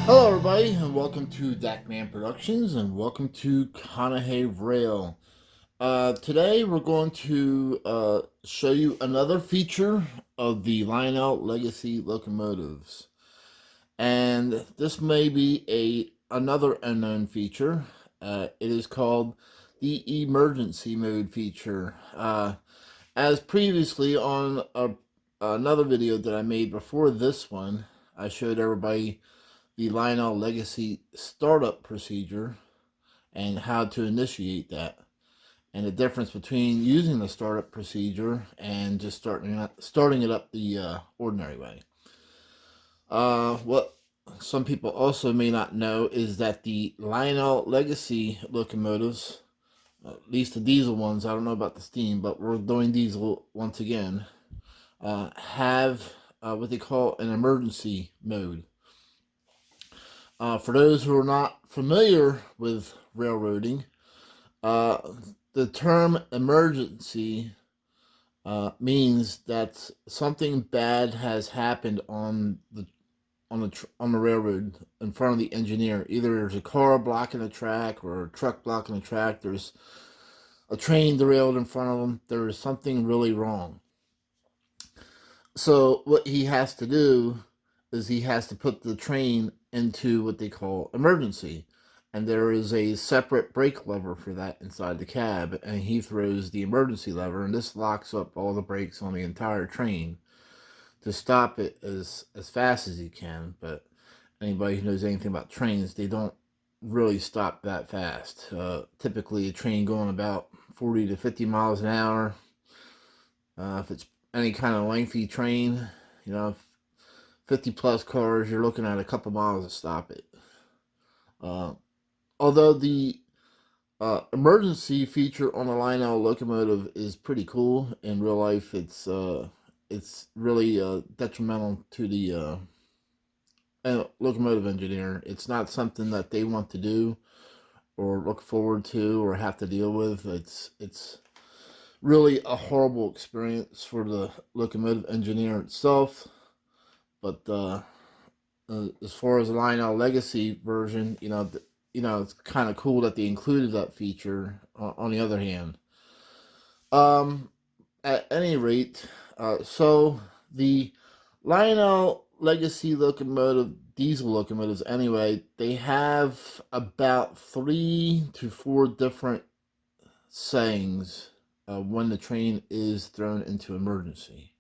Hello everybody and welcome to Dakman Productions and welcome to Conahave Rail. Today we're going to show you another feature of the Lionel Legacy locomotives. And this may be another unknown feature. It is called the emergency mode feature. As previously on another video that I made before this one, I showed everybody the Lionel Legacy startup procedure and how to initiate that, and the difference between using the startup procedure and just starting it up the ordinary way. What some people also may not know is that the Lionel Legacy locomotives, at least the diesel ones, I don't know about the steam, but we're doing diesel once again, have what they call an emergency mode. For those who are not familiar with railroading, the term emergency means that something bad has happened on the railroad in front of the engineer. Either there's a car blocking the track or a truck blocking the track. There's a train derailed in front of them. There is something really wrong. So what he has to do is he has to put the train into what they call emergency, and there is a separate brake lever for that inside the cab, and he throws the emergency lever, and this locks up all the brakes on the entire train to stop it as fast as he can. But anybody who knows anything about trains, they don't really stop that fast. Typically a train going about 40 to 50 miles an hour, if it's any kind of lengthy train, 50 plus cars, you're looking at a couple miles to stop it. Although the emergency feature on a Lionel locomotive is pretty cool, in real life it's really detrimental to the locomotive engineer. It's not something that they want to do or look forward to or have to deal with. It's really a horrible experience for the locomotive engineer itself. But as far as the Lionel Legacy version, it's kind of cool that they included that feature. On the other hand, at any rate, so the Lionel Legacy diesel locomotives, anyway, they have about 3 to 4 different sayings when the train is thrown into emergency.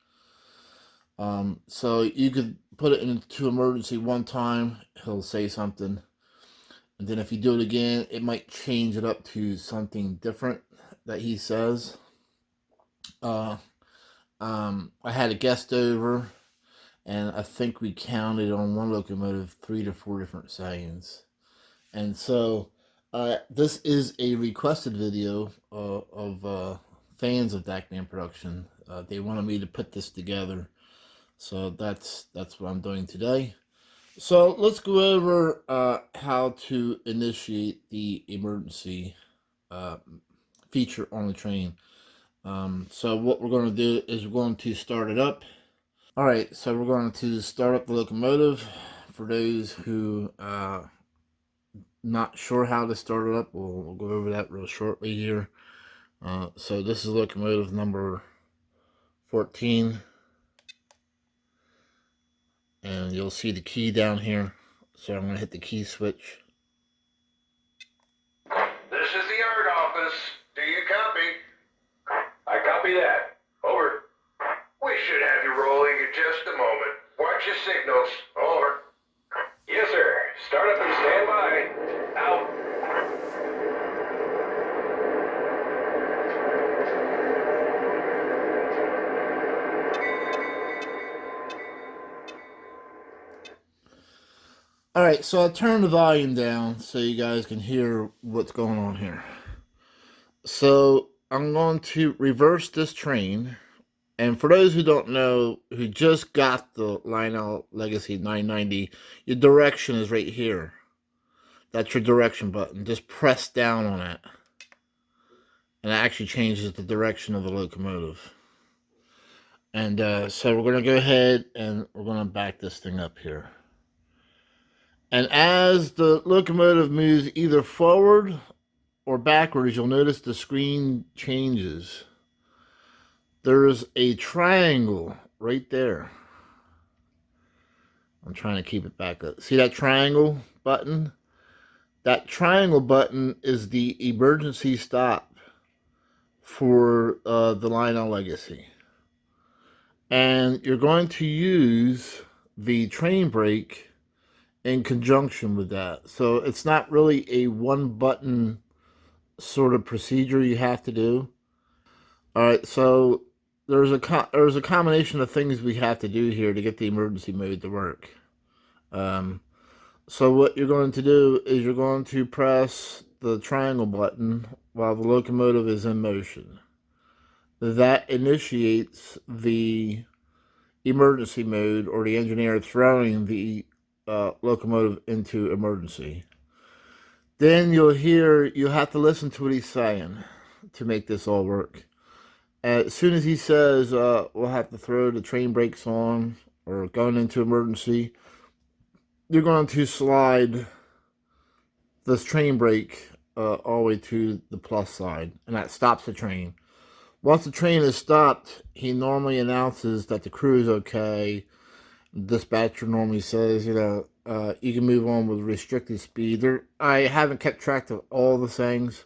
So you could put it into emergency one time, he'll say something, and then if you do it again, it might change it up to something different that he says. I had a guest over, and I think we counted on one locomotive 3 to 4 different sayings. And so this is a requested video of fans of Dakman Production. They wanted me to put this together, so that's what I'm doing today. So let's go over how to initiate the emergency feature on the train. So what we're going to do is we're going to start it up. Alright, so we're going to start up the locomotive. For those who not sure how to start it up, we'll go over that real shortly here. So this is locomotive number 14. And you'll see the key down here. So I'm going to hit the key switch. This is the yard office. Do you copy? I copy that. Over. We should have you rolling in just a moment. Watch your signals. Over. Yes, sir. Start up and stand by. Out. Alright, so I turned the volume down so you guys can hear what's going on here. So I'm going to reverse this train. And for those who don't know, who just got the Lionel Legacy 990, your direction is right here. That's your direction button. Just press down on it. And it actually changes the direction of the locomotive. And so we're going to go ahead and we're going to back this thing up here. And as the locomotive moves either forward or backwards, you'll notice the screen changes. There's a triangle right there. I'm trying to keep it back up. See that triangle button? That triangle button is the emergency stop for the Lionel Legacy. And you're going to use the train brake in conjunction with that. So it's not really a one button sort of procedure you have to do. All right, so there's a combination of things we have to do here to get the emergency mode to work. So what you're going to do is you're going to press the triangle button while the locomotive is in motion. That initiates the emergency mode, or the engineer throwing the locomotive into emergency. Then you'll have to listen to what he's saying to make this all work. As soon as he says we'll have to throw the train brakes on or going into emergency, you're going to slide this train brake all the way to the plus side, and that stops the train. Once the train is stopped, he normally announces that the crew is okay. The dispatcher normally says, you can move on with restricted speed. I haven't kept track of all the things.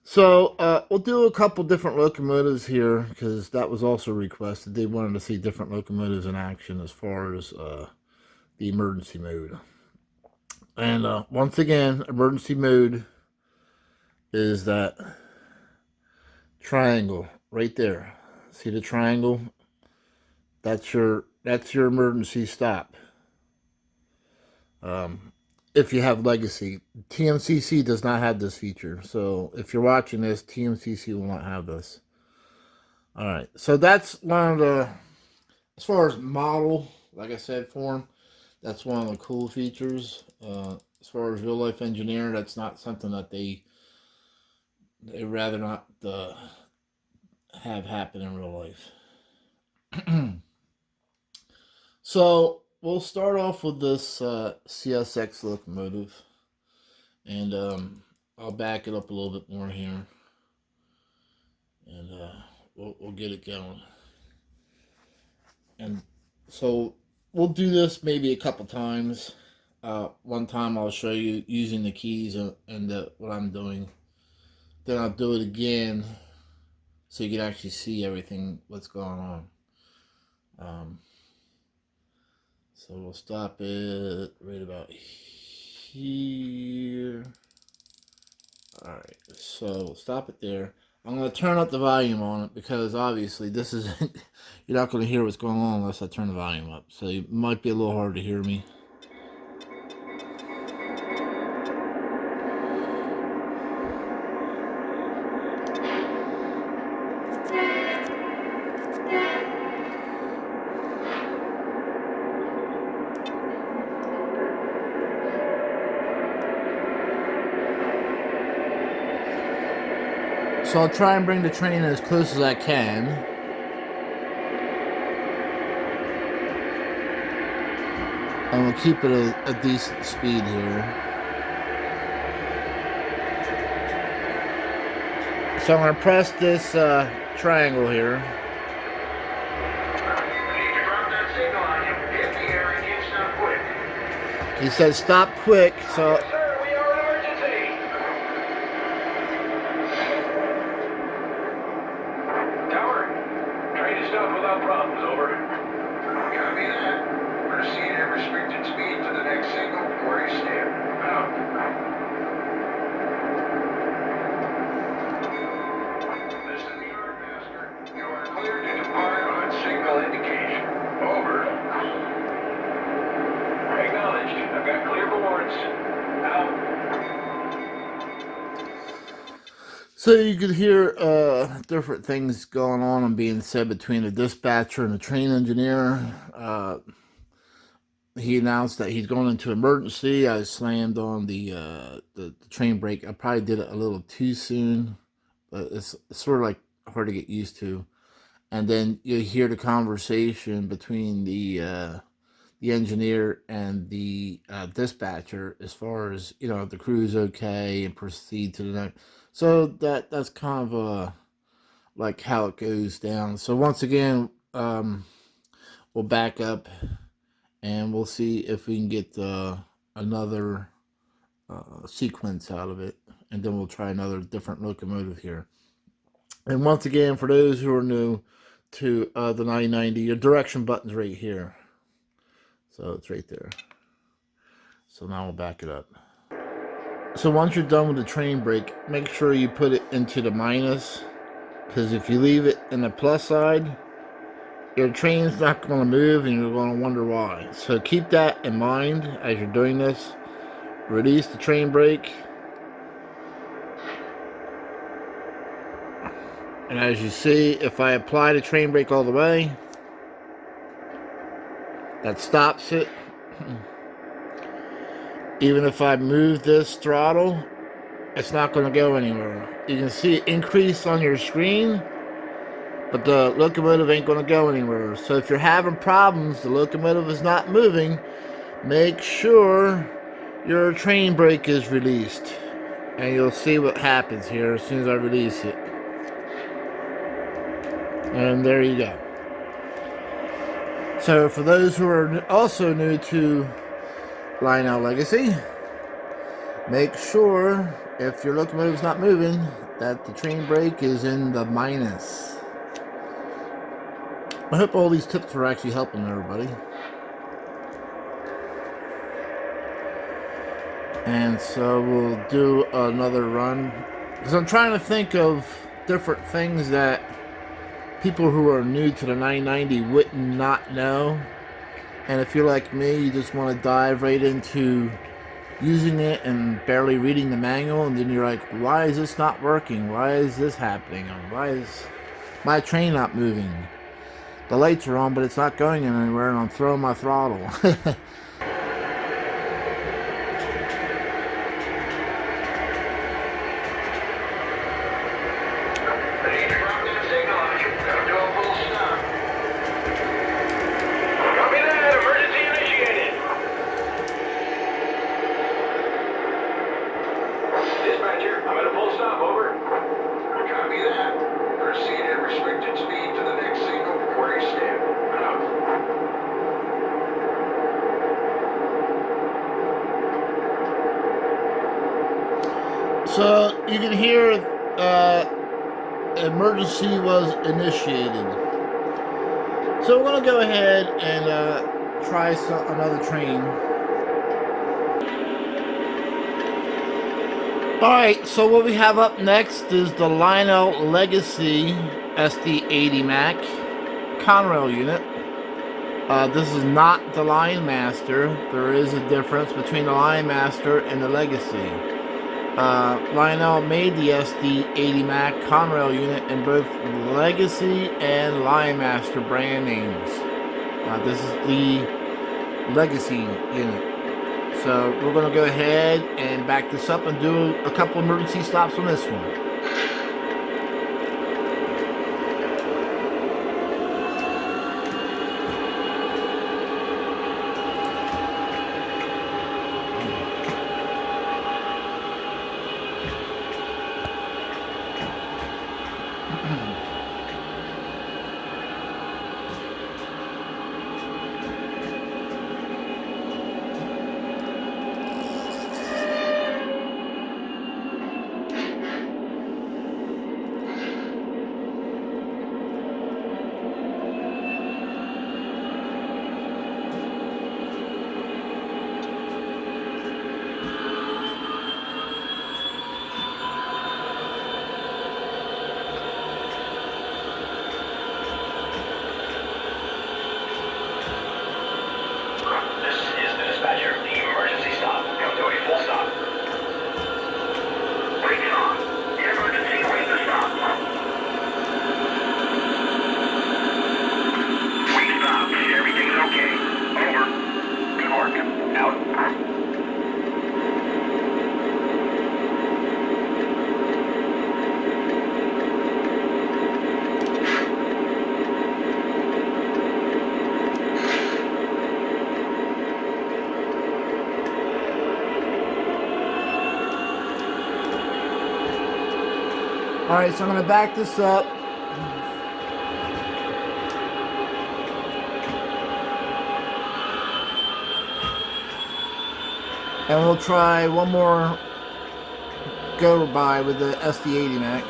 So we'll do a couple different locomotives here because that was also requested. They wanted to see different locomotives in action as far as the emergency mode. And once again, emergency mode is that triangle right there. See the triangle? That's your emergency stop. If you have Legacy, TMCC does not have this feature. So if you're watching this, TMCC will not have this. All right, so that's one of the, as far as model, like I said, form, that's one of the cool features. As far as real life engineering, that's not something that they rather not have happen in real life. So we'll start off with this CSX locomotive, and I'll back it up a little bit more here, and we'll get it going. And so we'll do this maybe a couple times. One time I'll show you using the keys and what I'm doing. Then I'll do it again so you can actually see everything what's going on. So we'll stop it right about here. Alright, so we'll stop it there. I'm going to turn up the volume on it because obviously this isn't, you're not going to hear what's going on unless I turn the volume up. So it might be a little hard to hear me. So I'll try and bring the train as close as I can. And we'll keep it a decent speed here. So I'm going to press this triangle here. He says stop quick, so... I've got clear So you could hear different things going on and being said between the dispatcher and the train engineer. He announced that he's going into emergency. I slammed on the train brake. I probably did it a little too soon, but it's sort of like hard to get used to. And then you hear the conversation between the engineer and the dispatcher as far as if the crew's okay and proceed to the next. So that's kind of like how it goes down. So once again, we'll back up and we'll see if we can get another sequence out of it, and then we'll try another different locomotive here. And once again, for those who are new to the 990, your direction button's right here. So it's right there. So now we'll back it up. So once you're done with the train brake, make sure you put it into the minus, because if you leave it in the plus side, your train's not going to move and you're going to wonder why. So keep that in mind as you're doing this. Release the train brake. And as you see, if I apply the train brake all the way, that stops it. Even if I move this throttle, it's not going to go anywhere. You can see it increase on your screen, but the locomotive ain't going to go anywhere. So if you're having problems, the locomotive is not moving, make sure your train brake is released. And you'll see what happens here as soon as I release it. And there you go. So for those who are also new to Lionel Legacy, make sure if your locomotive is not moving that the train brake is in the minus. I hope all these tips are actually helping everybody. And so we'll do another run, because I'm trying to think of different things that people who are new to the 990 would not know. And if you're like me, you just want to dive right into using it and barely reading the manual, and then you're like, why is this not working? Why is this happening? Why is my train not moving? The lights are on, but it's not going anywhere, and I'm throwing my throttle. So you can hear emergency was initiated. So we're going to go ahead and try another train. Alright, so what we have up next is the Lionel Legacy SD80 Mac Conrail unit. This is not the Lion Master. There is a difference between the Lion Master and the Legacy. Lionel made the SD80 Mac Conrail unit in both Legacy and Lion Master brand names. This is the Legacy unit. So we're going to go ahead and back this up and do a couple emergency stops on this one. Alright, so I'm going to back this up. And we'll try one more go by with the SD80 Mac.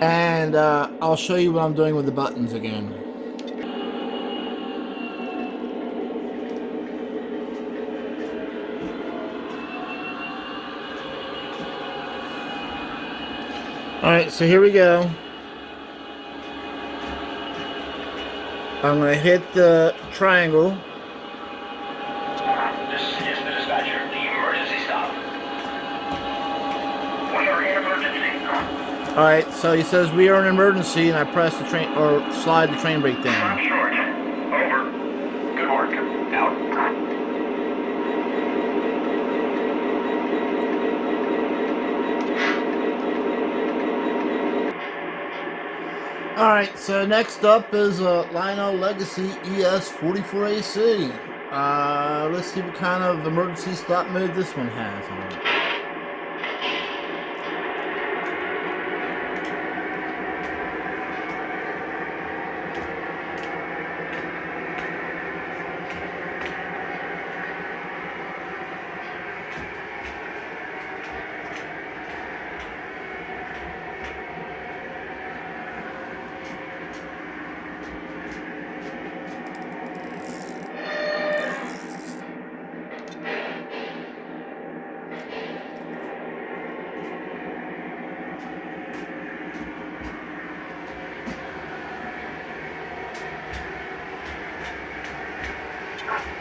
And I'll show you what I'm doing with the buttons again. Alright, so here we go. I'm going to hit the triangle. This is the dispatcher. The emergency stop. We are in emergency. Alright, so he says we are in emergency, and I press the train, or slide the train brake down. I'm short. Over. Good work. Out. Alright, so next up is Lionel Legacy ES44AC. Let's see what kind of emergency stop mode this one has on it.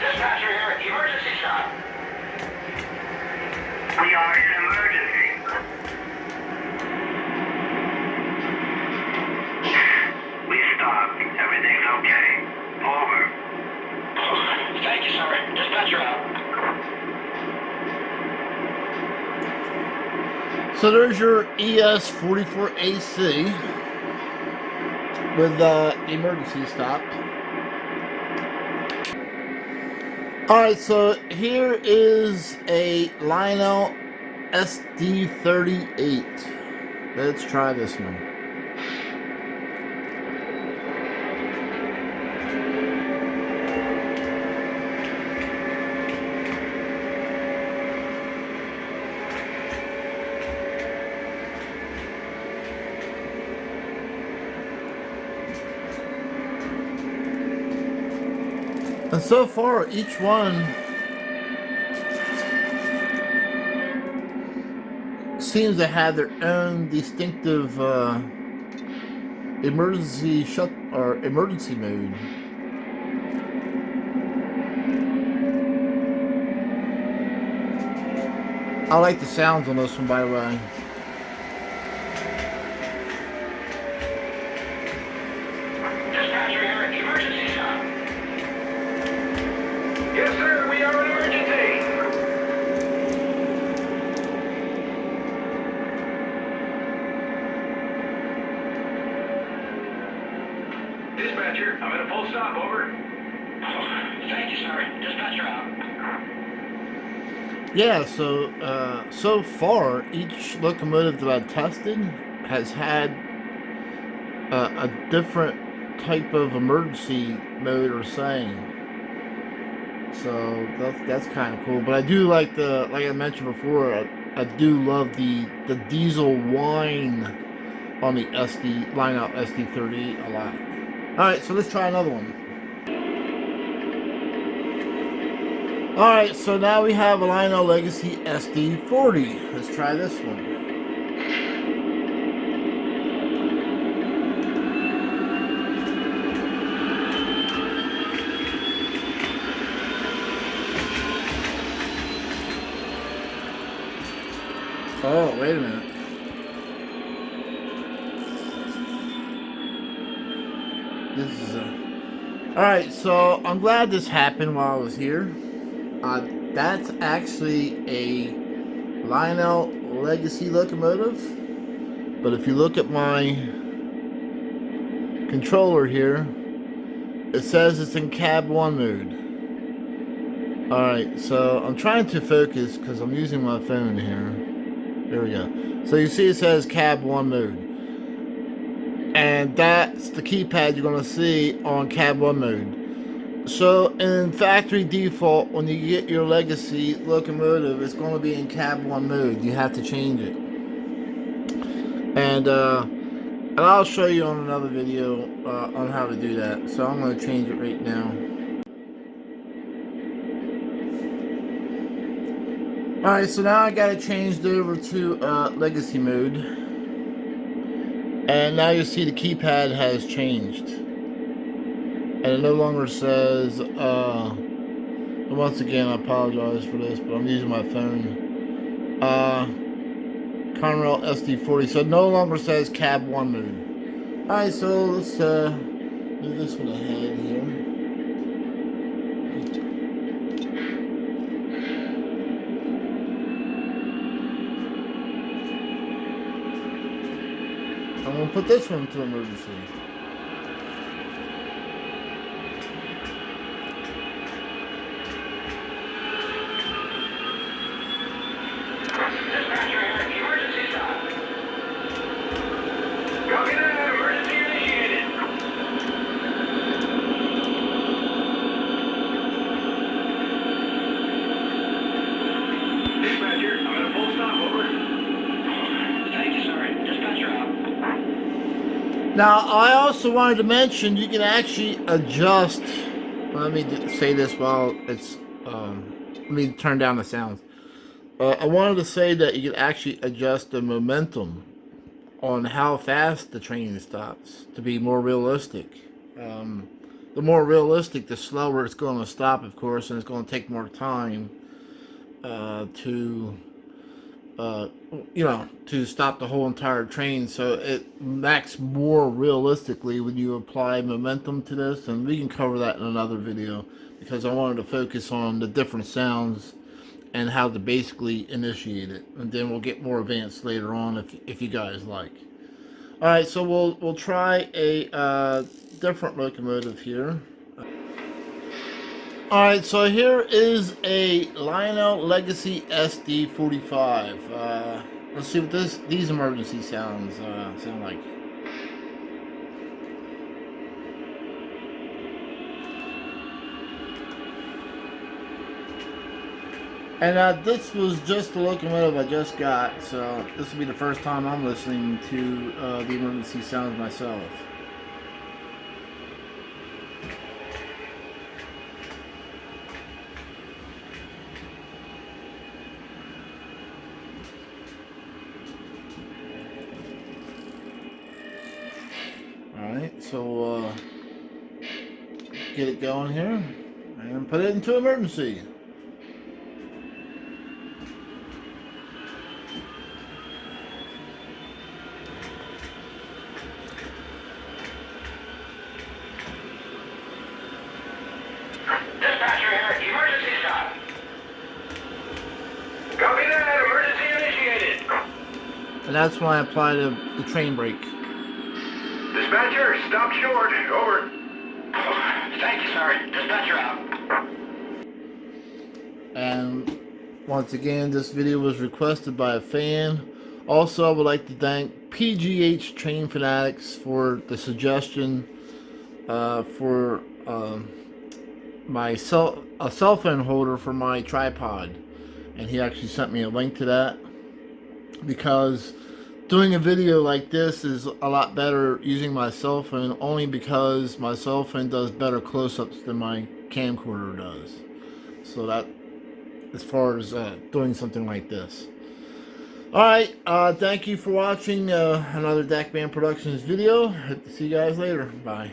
Dispatcher here. Emergency stop. We are in emergency. We stopped. Everything's okay. Over. Thank you, sir. Dispatcher out. So there's your ES44AC with emergency stop. Alright, so here is a Lionel SD38. Let's try this one. And so far, each one seems to have their own distinctive emergency shut or emergency mode. I like the sounds on this one, by the way. Dispatcher here. Emergency stop. Yes, sir. We are in emergency. Dispatcher, I'm at a full stop. Over. Thank you, sir. Dispatcher out. Yeah, so far, each locomotive that I've tested has had a different type of emergency mode or saying. So that's kind of cool. But I do like like I mentioned before, I do love the diesel whine on the Lionel SD30 a lot. Alright, so let's try another one. Alright, so now we have a Lionel Legacy SD40. Let's try this one. Oh, wait a minute. This is Alright, so I'm glad this happened while I was here. That's actually a Lionel Legacy locomotive. But if you look at my controller here, it says it's in cab 1 mode. Alright, so I'm trying to focus because I'm using my phone here. Here we go. So you see it says cab 1 mode. And that's the keypad you're going to see on cab 1 mode. So in factory default, when you get your Legacy locomotive, it's going to be in cab 1 mode. You have to change it. And I'll show you on another video on how to do that. So I'm going to change it right now. Alright, so now I got it changed over to Legacy mode. And now you see the keypad has changed. And it no longer says, once again, I apologize for this, but I'm using my phone. Conrail SD40, so it no longer says cab 1 mode. Alright, so let's move this one ahead here. I'm going to put this one to emergency. Now, I also wanted to mention you can actually adjust. Let me say this while it's. Let me turn down the sounds. I wanted to say that you can actually adjust the momentum on how fast the train stops to be more realistic. The more realistic, the slower it's going to stop, of course, and it's going to take more time to to stop the whole entire train. So it acts more realistically when you apply momentum to this, and we can cover that in another video because I wanted to focus on the different sounds and how to basically initiate it, and then we'll get more advanced later on if you guys like. All right, so we'll try a different locomotive here. Alright, so here is a Lionel Legacy SD45. Let's see what these emergency sounds sound like. And this was just the locomotive I just got, so this will be the first time I'm listening to the emergency sounds myself. Alright, so get it going here and put it into emergency. Dispatcher here, emergency stop. Copy that, emergency initiated. And that's when I apply the train brake. Dispatcher, stop short. Over. Thank you, sir. Dispatcher out. And once again, this video was requested by a fan. Also, I would like to thank PGH Train Fanatics for the suggestion for my cell phone holder for my tripod. And he actually sent me a link to that, because doing a video like this is a lot better using my cell phone, only because my cell phone does better close-ups than my camcorder does. So that, as far as doing something like this. Alright, thank you for watching another Dak Band Productions video. Hope to see you guys later. Bye.